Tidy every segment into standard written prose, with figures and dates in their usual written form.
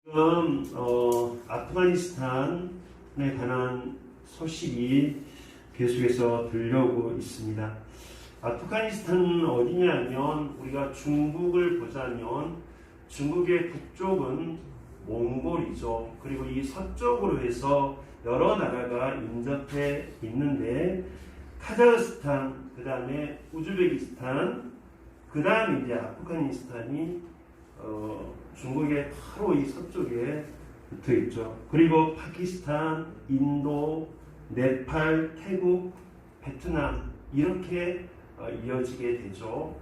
지금 아프가니스탄에 관한 소식이 계속해서 들려오고 있습니다. 아프가니스탄은 어디냐면 우리가 중국을 보자면 중국의 북쪽은 몽골이죠. 그리고 이 서쪽으로 해서 여러 나라가 인접해 있는데 카자흐스탄, 그 다음에 우즈베키스탄, 그 다음에 이제 아프가니스탄이 중국의 바로 이 서쪽에 붙어 있죠. 그리고 파키스탄, 인도, 네팔, 태국, 베트남 이렇게 이어지게 되죠.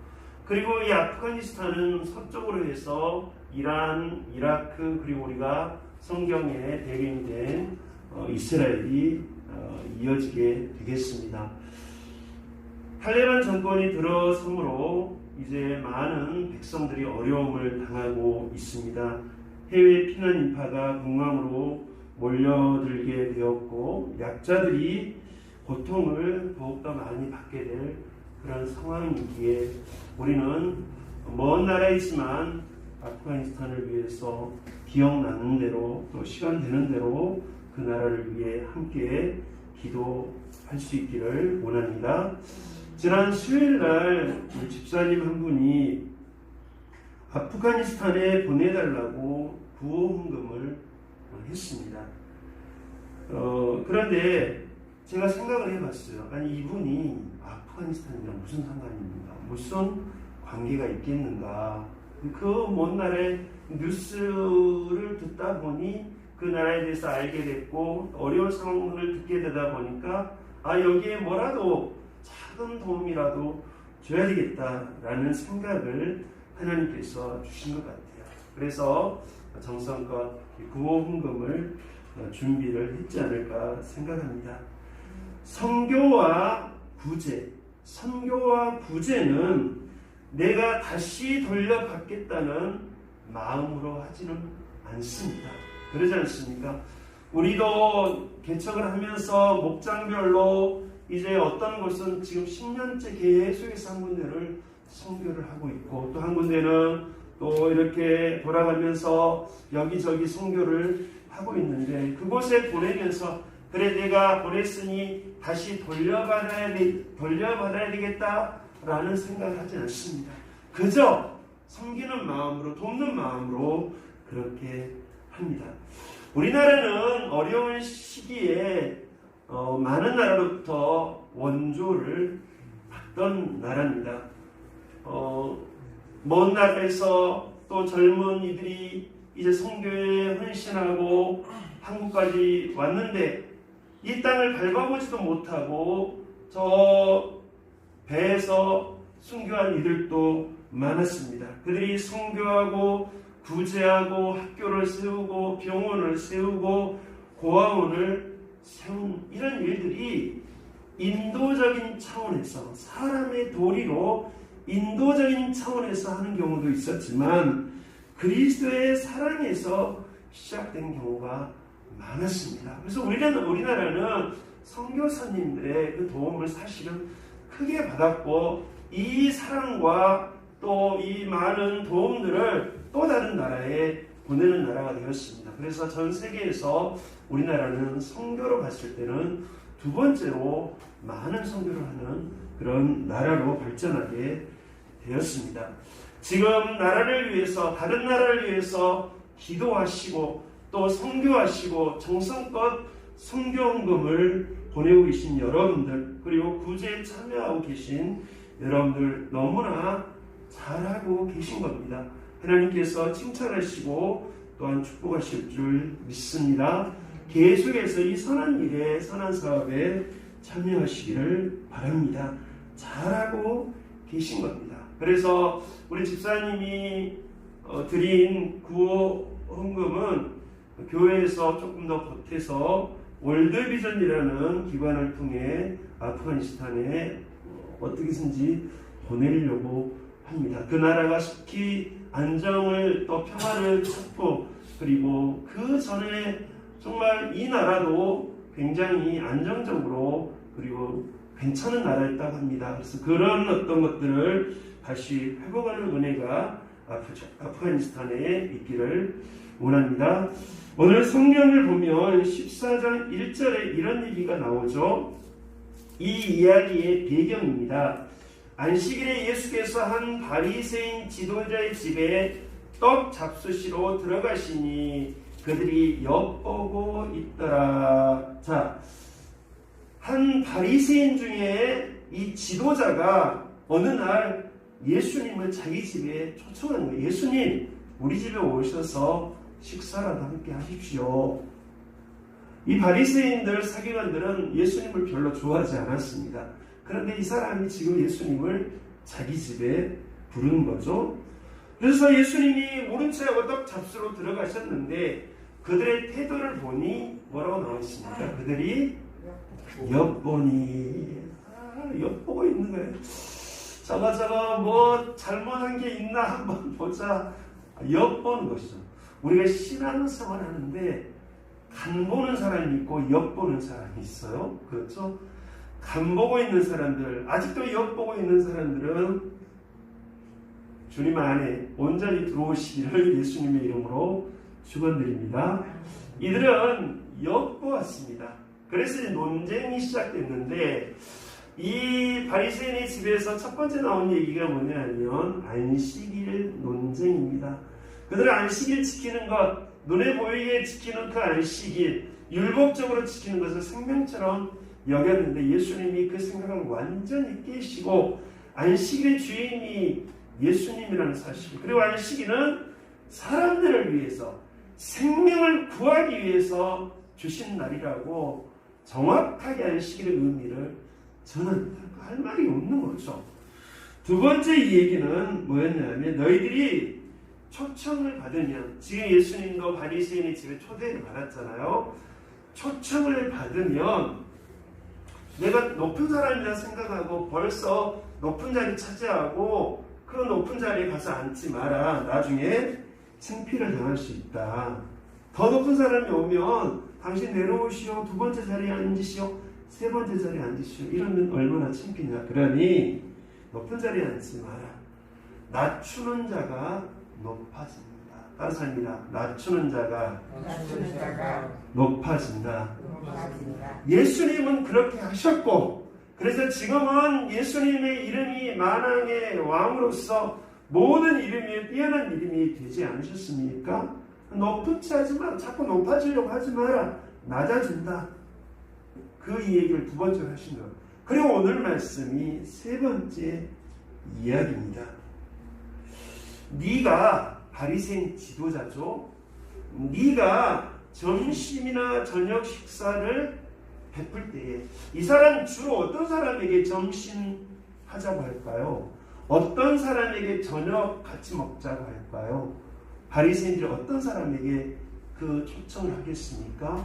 그리고 이 아프가니스탄은 서쪽으로 해서 이란, 이라크, 그리고 우리가 성경에 배경이 된 이스라엘이 이어지게 되겠습니다. 탈레반 정권이 들어서므로 이제 많은 백성들이 어려움을 당하고 있습니다. 해외 피난 인파가 공항으로 몰려들게 되었고 약자들이 고통을 더욱더 많이 받게 될 그런 상황이기에 우리는 먼 나라이지만 아프가니스탄을 위해서 기억나는 대로 또 시간 되는 대로 그 나라를 위해 함께 기도할 수 있기를 원합니다. 지난 수요일날 집사님 한 분이 아프가니스탄에 보내달라고 구호헌금을 했습니다. 그런데 제가 생각을 해봤어요. 아니 이분이 아프가니스탄이랑 무슨 상관이 있는가? 무슨 관계가 있겠는가? 그 먼 나라의 뉴스를 듣다 보니 그 나라에 대해서 알게 됐고 어려운 상황을 듣게 되다 보니까 여기에 뭐라도 작은 도움이라도 줘야 되겠다라는 생각을 하나님께서 주신 것 같아요. 그래서 정성껏 구호헌금을 준비를 했지 않을까 생각합니다. 선교와 구제는 내가 다시 돌려받겠다는 마음으로 하지는 않습니다. 그러지 않습니까? 우리도 개척을 하면서 목장별로 이제 어떤 곳은 지금 10년째 계속해서 한 군데를 선교를 하고 있고 또 한 군데는 또 이렇게 돌아가면서 여기저기 선교를 하고 있는데 그곳에 보내면서 그래 내가 보냈으니 다시 돌려받아야 되겠다라는 생각을 하지 않습니다. 그저 섬기는 마음으로 돕는 마음으로 그렇게 합니다. 우리나라는 어려운 시기에 많은 나라로부터 원조를 받던 나라입니다. 먼 나라에서 또 젊은이들이 이제 선교에 헌신하고 한국까지 왔는데 이 땅을 밟아보지도 못하고 저 배에서 순교한 이들도 많았습니다. 그들이 선교하고 구제하고 학교를 세우고 병원을 세우고 고아원을 세운 이런 일들이 인도적인 차원에서 사람의 도리로 인도적인 차원에서 하는 경우도 있었지만 그리스도의 사랑에서 시작된 경우가 많았습니다. 그래서 우리나라는 선교사님들의 그 도움을 사실은 크게 받았고 이 사랑과 또 이 많은 도움들을 또 다른 나라에 보내는 나라가 되었습니다. 그래서 전 세계에서 우리나라는 선교로 봤을 때는 두 번째로 많은 선교를 하는 그런 나라로 발전하게 되었습니다. 지금 나라를 위해서 다른 나라를 위해서 기도하시고 또 선교하시고 정성껏 선교헌금을 보내고 계신 여러분들 그리고 구제에 참여하고 계신 여러분들 너무나 잘하고 계신 겁니다. 하나님께서 칭찬하시고 또한 축복하실 줄 믿습니다. 계속해서 이 선한 일에 선한 사업에 참여하시기를 바랍니다. 잘하고 계신 겁니다. 그래서 우리 집사님이 드린 구호헌금은 교회에서 조금 더 보태서 월드비전이라는 기관을 통해 아프가니스탄에 어떻게든지 보내려고 합니다. 그 나라가 속히 안정을 또 평화를 찾고 그리고 그 전에 정말 이 나라도 굉장히 안정적으로 그리고 괜찮은 나라였다고 합니다. 그래서 그런 어떤 것들을 다시 회복하는 은혜가 아프가니스탄에 있기를 원합니다. 오늘 성경을 보면 14장 1절에 이런 얘기가 나오죠. 이 이야기의 배경입니다. 안식일에 예수께서 한 바리새인 지도자의 집에 떡 잡수시러 들어가시니 그들이 엿보고 있더라. 자, 한 바리새인 중에 이 지도자가 어느 날 예수님을 자기 집에 초청하는 거예요. 예수님, 우리 집에 오셔서 식사라도 함께 하십시오. 이 바리새인들, 서기관들은 예수님을 별로 좋아하지 않았습니다. 그런데 이 사람이 지금 예수님을 자기 집에 부른 거죠. 그래서 예수님이 모른 체하고 떡 잡수러 들어가셨는데 그들의 태도를 보니 뭐라고 나와 있습니까? 그들이 엿보니 엿보고 있는 거예요. 저거 뭐 잘못한 게 있나 한번 보자. 엿보는 것이죠. 우리가 신앙생활 하는데 간 보는 사람이 있고 엿보는 사람이 있어요. 그렇죠? 간 보고 있는 사람들, 아직도 엿보고 있는 사람들은 주님 안에 온전히 들어오시기를 예수님의 이름으로 축원드립니다. 이들은 엿보았습니다. 그래서 이제 논쟁이 시작됐는데 이 바리새인의 집에서 첫 번째 나온 얘기가 뭐냐면 안식일 논쟁입니다. 그들은 안식일 지키는 것, 눈에 보이게 지키는 그 안식일, 율법적으로 지키는 것을 생명처럼 여겼는데 예수님이 그 생각을 완전히 깨시고 안식일의 주인이 예수님이라는 사실, 그리고 안식일은 사람들을 위해서 생명을 구하기 위해서 주신 날이라고 정확하게 안식일의 의미를 저는 할 말이 없는 거죠. 두 번째 이 얘기는 뭐였냐면 너희들이 초청을 받으면, 지금 예수님도 바리새인의 집에 초대를 받았잖아요. 초청을 받으면 내가 높은 사람이라 생각하고 벌써 높은 자리 차지하고 그 높은 자리에 가서 앉지 마라. 나중에 창피를 당할 수 있다. 더 높은 사람이 오면 당신 내려오시오. 두 번째 자리에 앉으시오. 세 번째 자리에 앉으시오. 이러면 얼마나 창피냐. 그러니 높은 자리에 앉지 마라. 낮추는 자가 높아집니다. 따라서 합니다. 낮추는 자가 높아진다. 예수님은 그렇게 하셨고, 그래서 지금은 예수님의 이름이 만왕의 왕으로서 모든 이름이 뛰어난 이름이 되지 않으셨습니까? 높은 체 하지 마라. 자꾸 높아지려고 하지 마라. 낮아진다. 그 얘기를 두 번째로 하신 거예요. 그리고 오늘 말씀이 세 번째 이야기입니다. 네가 바리새인 지도자죠. 네가 점심이나 저녁 식사를 베풀 때에 이 사람 주로 어떤 사람에게 점심 하자고 할까요? 어떤 사람에게 저녁 같이 먹자고 할까요? 바리새인들이 어떤 사람에게 그 초청을 하겠습니까?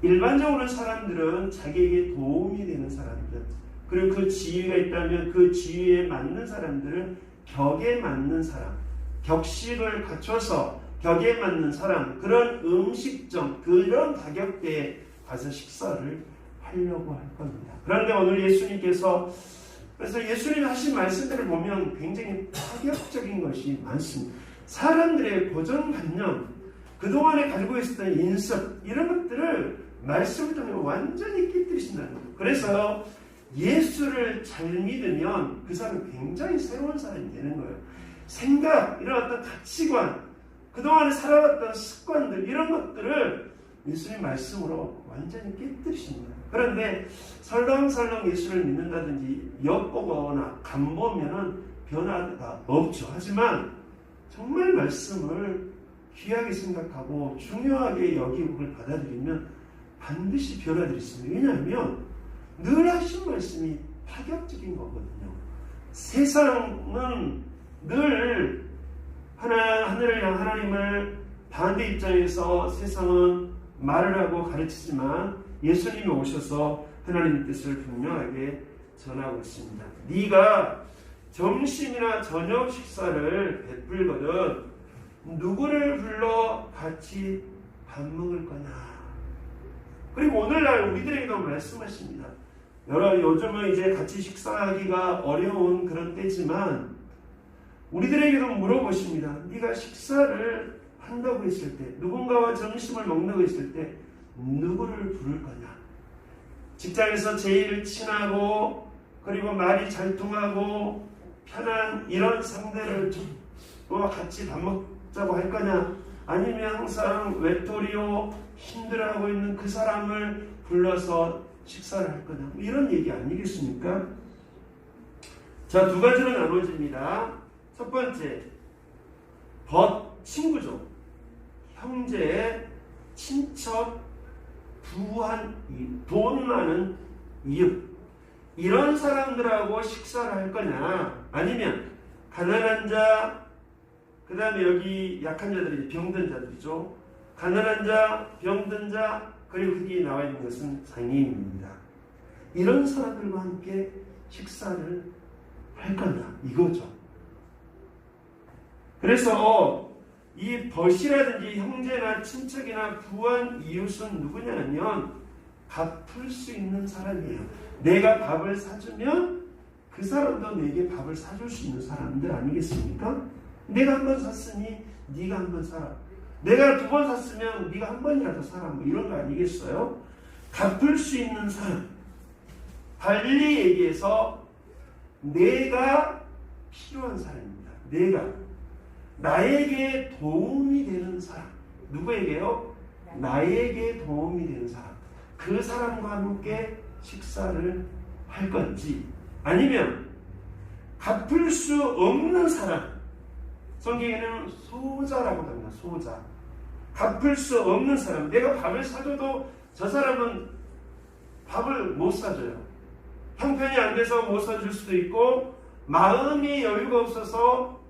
일반적으로 사람들은 자기에게 도움이 되는 사람들, 그리고 그 지위가 있다면 그 지위에 맞는 사람들은 격에 맞는 사람, 격식을 갖춰서 격에 맞는 사람, 그런 음식점, 그런 가격대에 가서 식사를 하려고 할 겁니다. 그런데 오늘 예수님께서, 그래서 예수님이 하신 말씀들을 보면 굉장히 파격적인 것이 많습니다. 사람들의 고정관념, 그동안에 가지고 있었던 인습, 이런 것들을 말씀을 통해 완전히 깨뜨리신다는 거예요. 그래서 예수를 잘 믿으면 그 사람은 굉장히 새로운 사람이 되는 거예요. 생각, 이런 어떤 가치관, 그동안에 살아왔던 습관들, 이런 것들을 예수님 말씀으로 완전히 깨뜨리십니다. 그런데 설렁설렁 예수를 믿는다든지 엿보거나 간보면은 변화가 없죠. 하지만 정말 말씀을 귀하게 생각하고 중요하게 여기고 그걸 받아들이면 반드시 변화들이 있습니다. 왜냐하면 늘 하신 말씀이 파격적인 거거든요. 세상은 늘 하늘을 향한 하나님을 반대 입장에서 세상은 말을 하고 가르치지만 예수님이 오셔서 하나님의 뜻을 분명하게 전하고 있습니다. 네가 점심이나 저녁 식사를 베풀거든 누구를 불러 같이 밥 먹을 거냐. 그리고 오늘날 우리들에게도 말씀하십니다. 요즘은 이제 같이 식사하기가 어려운 그런 때지만 우리들에게도 물어보십니다. 네가 식사를 한다고 했을 때, 누군가와 점심을 먹는다고 했을 때 누구를 부를 거냐? 직장에서 제일 친하고 그리고 말이 잘 통하고 편한 이런 상대를 같이 밥 먹자고 할 거냐? 아니면 항상 외톨이요 힘들어하고 있는 그 사람을 불러서 식사를 할 거냐? 이런 얘기 아니겠습니까? 자, 두 가지로 나눠집니다. 첫 번째, 친구죠. 형제, 친척, 부한, 돈 많은 이웃. 이런 사람들하고 식사를 할 거냐? 아니면 가난한 자, 그 다음에 여기 약한 자들이 병든 자들이죠. 가난한 자, 병든 자, 그리고 여기 나와 있는 것은 장애인입니다. 이런 사람들과 함께 식사를 할 거냐? 이거죠. 그래서 이 벗이라든지 형제나 친척이나 부한 이웃은 누구냐면 갚을 수 있는 사람이에요. 내가 밥을 사주면 그 사람도 내게 밥을 사줄 수 있는 사람들 아니겠습니까? 내가 한 번 샀으니 네가 한 번 사라. 내가 두 번 샀으면 네가 한 번이라도 사라. 뭐 이런 거 아니겠어요? 갚을 수 있는 사람. 달리 얘기해서 내가 필요한 사람입니다. 내가 나에게 도움이 되는 사람. 누구에게요? 나에게 도움이 되는 사람. 그 사람과 함께 식사를 할 건지, 아니면 갚을 수 없는 사람. 성경에는 소자라고 합니다. 소자. 갚을 수 없는 사람. 내가 밥을 사줘도 저 사람은 밥을 못 사줘요. 형편이 안 돼서 못 사줄 수도 있고, 마음이 여유가 없어서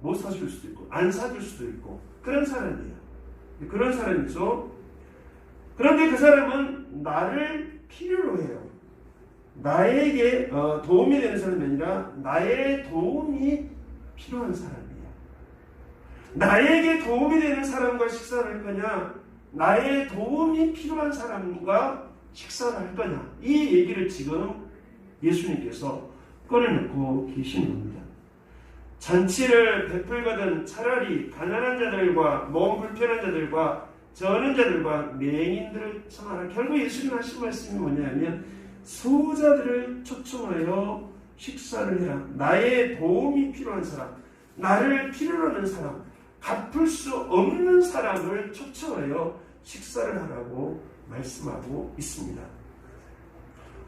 못 사줄 수도 있고, 안 사줄 수도 있고, 그런 사람이에요. 그런 사람이죠. 그런데 그 사람은 나를 필요로 해요. 나에게 도움이 되는 사람이 아니라 나의 도움이 필요한 사람이에요. 나에게 도움이 되는 사람과 식사를 할 거냐, 나의 도움이 필요한 사람과 식사를 할 거냐, 이 얘기를 지금 예수님께서 꺼내놓고 계시는 겁니다. 잔치를 베풀거든 차라리 가난한 자들과 몸 불편한 자들과 저는 자들과 맹인들을 청하라. 결국 예수님 하신 말씀이 뭐냐면 소자들을 초청하여 식사를 해라. 나의 도움이 필요한 사람, 나를 필요로 하는 사람, 갚을 수 없는 사람을 초청하여 식사를 하라고 말씀하고 있습니다.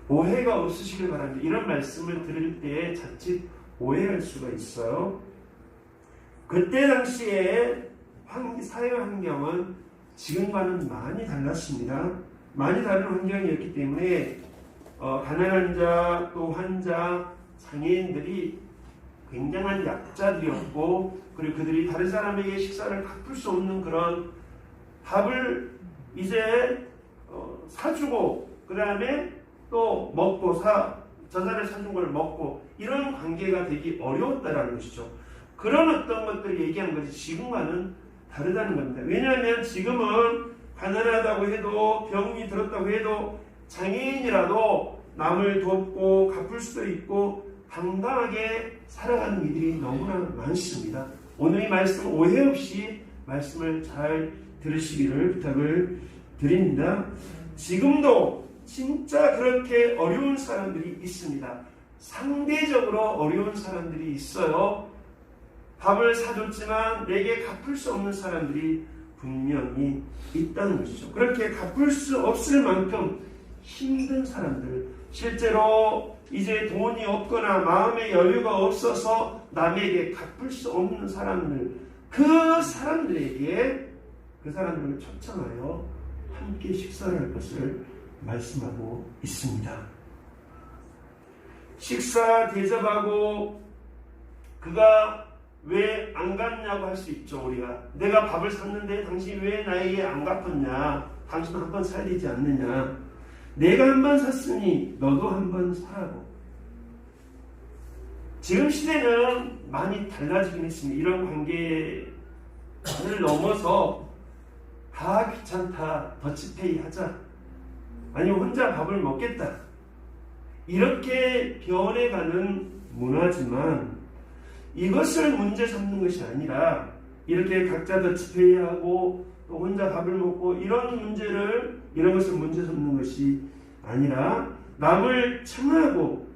오해가 없으시길 바랍니다. 이런 말씀을 들을 때에 자칫 오해할 수가 있어요. 그때 당시에 사회 환경은 지금과는 많이 달랐습니다. 많이 다른 환경이었기 때문에 가난한 자, 또 환자, 장애인들이 굉장한 약자들이었고, 그리고 그들이 다른 사람에게 식사를 갚을 수 없는 그런 밥을 이제 사주고, 그 다음에 또 먹고 저 사람이 사준 걸 먹고, 이런 관계가 되기 어려웠다라는 것이죠. 그런 어떤 것들을 얘기한 것이 지금과는 다르다는 겁니다. 왜냐하면 지금은 가난하다고 해도, 병이 들었다고 해도 장애인이라도 남을 돕고 갚을 수도 있고 당당하게 살아가는 이들이 너무나 많습니다. 오늘 이 말씀 오해 없이 말씀을 잘 들으시기를 부탁을 드립니다. 지금도 진짜 그렇게 어려운 사람들이 있습니다. 상대적으로 어려운 사람들이 있어요. 밥을 사줬지만 내게 갚을 수 없는 사람들이 분명히 있다는 것이죠. 그렇게 갚을 수 없을 만큼 힘든 사람들, 실제로 이제 돈이 없거나 마음의 여유가 없어서 남에게 갚을 수 없는 사람들, 그 사람들에게 그 사람들을 초청하여 함께 식사를 할 것을 말씀하고 있습니다. 식사 대접하고 그가 왜 안 갚냐고 할 수 있죠. 우리가 내가 밥을 샀는데 당신 왜 나에게 안 갚았냐, 당신은 한 번 사야 되지 않느냐, 내가 한 번 샀으니 너도 한 번 사라고. 지금 시대는 많이 달라지긴 했습니다. 이런 관계를 넘어서 다 귀찮다, 더치페이 하자, 아니면 혼자 밥을 먹겠다, 이렇게 변해가는 문화지만 이것을 문제 삼는 것이 아니라 이렇게 각자 더치페이 하고 또 혼자 밥을 먹고 이런 것을 문제 삼는 것이 아니라 남을 청하고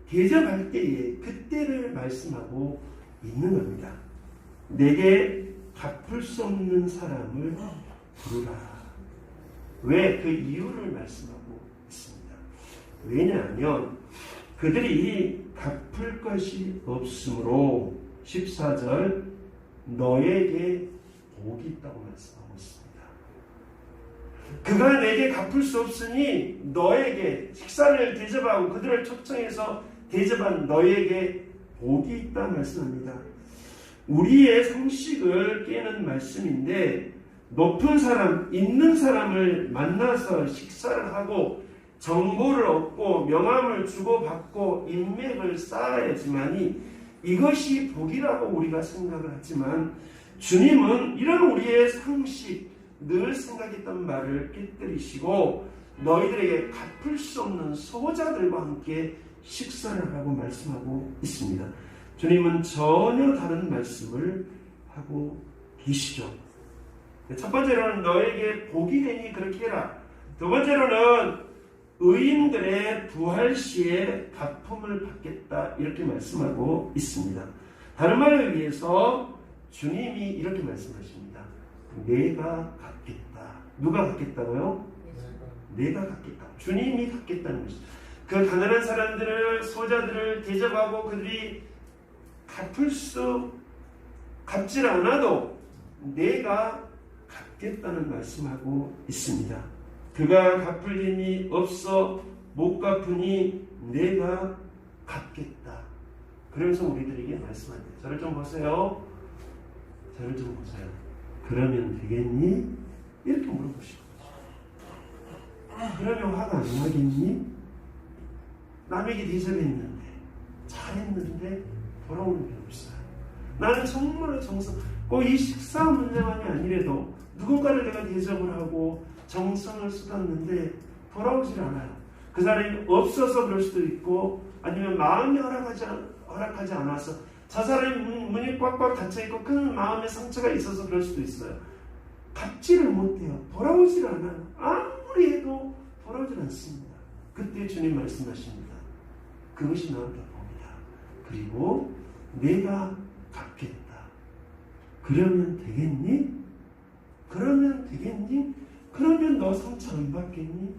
대접할 때에 그때를 말씀하고 있는 겁니다. 내게 갚을 수 없는 사람을 부르라. 왜? 그 이유를 말씀하고 있습니다. 왜냐하면 그들이 갚을 것이 없으므로 14절 너에게 복이 있다고 말씀하고 있습니다. 그가 내게 갚을 수 없으니 너에게 식사를 대접하고 그들을 초청해서 대접한 너에게 복이 있다 말씀합니다. 우리의 상식을 깨는 말씀인데 높은 사람, 있는 사람을 만나서 식사를 하고 정보를 얻고 명함을 주고받고 인맥을 쌓아야지만이 이것이 복이라고 우리가 생각을 하지만 주님은 이런 우리의 상식, 늘 생각했던 말을 깨뜨리시고 너희들에게 갚을 수 없는 소자들과 함께 식사를 하라고 말씀하고 있습니다. 주님은 전혀 다른 말씀을 하고 계시죠. 첫 번째로는 너에게 복이 되니 그렇게 해라. 두 번째로는 의인들의 부활 시에 갚음을 받겠다 이렇게 말씀하고 있습니다. 다른 말에 의해서 주님이 이렇게 말씀하십니다. 내가 갚겠다. 누가 갚겠다고요? 내가 갚겠다. 주님이 갚겠다는 것이죠. 그 가난한 사람들을, 소자들을 대접하고 그들이 갚질 않아도 내가 갚겠다는 말씀하고 있습니다. 그가 갚을 힘이 없어 못 갚으니 내가 갚겠다. 그러면서 우리들에게 말씀합니다. 저를 좀 보세요. 저를 좀 보세요. 그러면 되겠니? 이렇게 물어보시고 그러면 화가 안 나겠니? 남에게 대접했는데 잘했는데 돌아오는 게 없어요. 나는 정말 꼭 이 식사 문제만이 아니래도 누군가를 내가 대접을 하고 정성을 쏟았는데 돌아오질 않아요. 그 사람이 없어서 그럴 수도 있고 아니면 마음이 허락하지 않아서 저 사람이 문이 꽉꽉 닫혀있고 그 마음에 상처가 있어서 그럴 수도 있어요. 갚지를 못해요. 돌아오질 않아요. 아무리 해도 돌아오질 않습니다. 그때 주님 말씀하십니다. 그것이 나한테 복이다. 그리고 내가 갚겠다. 그러면 되겠니? 그러면 되겠니? 그러면 너 상처 안 받겠니?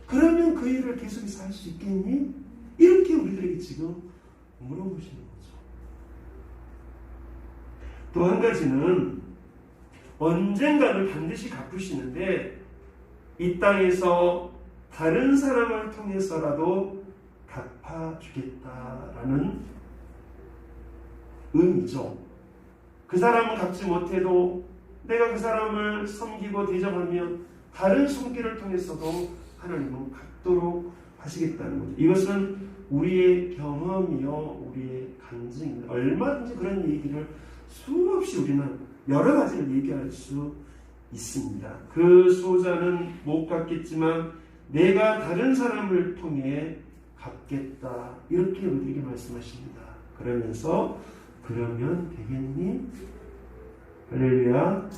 그러면 그 일을 계속해서 할 수 있겠니? 이렇게 우리들에게 지금 물어보시는 거죠. 또 한 가지는 언젠가는 반드시 갚으시는데 이 땅에서 다른 사람을 통해서라도 갚아주겠다라는 의미죠. 그 사람은 갚지 못해도 내가 그 사람을 섬기고 대접하면 다른 손길을 통해서도 하나님은 갚도록 하시겠다는 거죠. 이것은 우리의 경험이요, 우리의 간증입니다. 얼마든지 그런 얘기를 수없이 우리는 여러 가지를 얘기할 수 있습니다. 그 소자는 못 갚겠지만 내가 다른 사람을 통해 갚겠다. 이렇게 우리에게 말씀하십니다. 그러면서 그러면 되겠니? 할렐루야.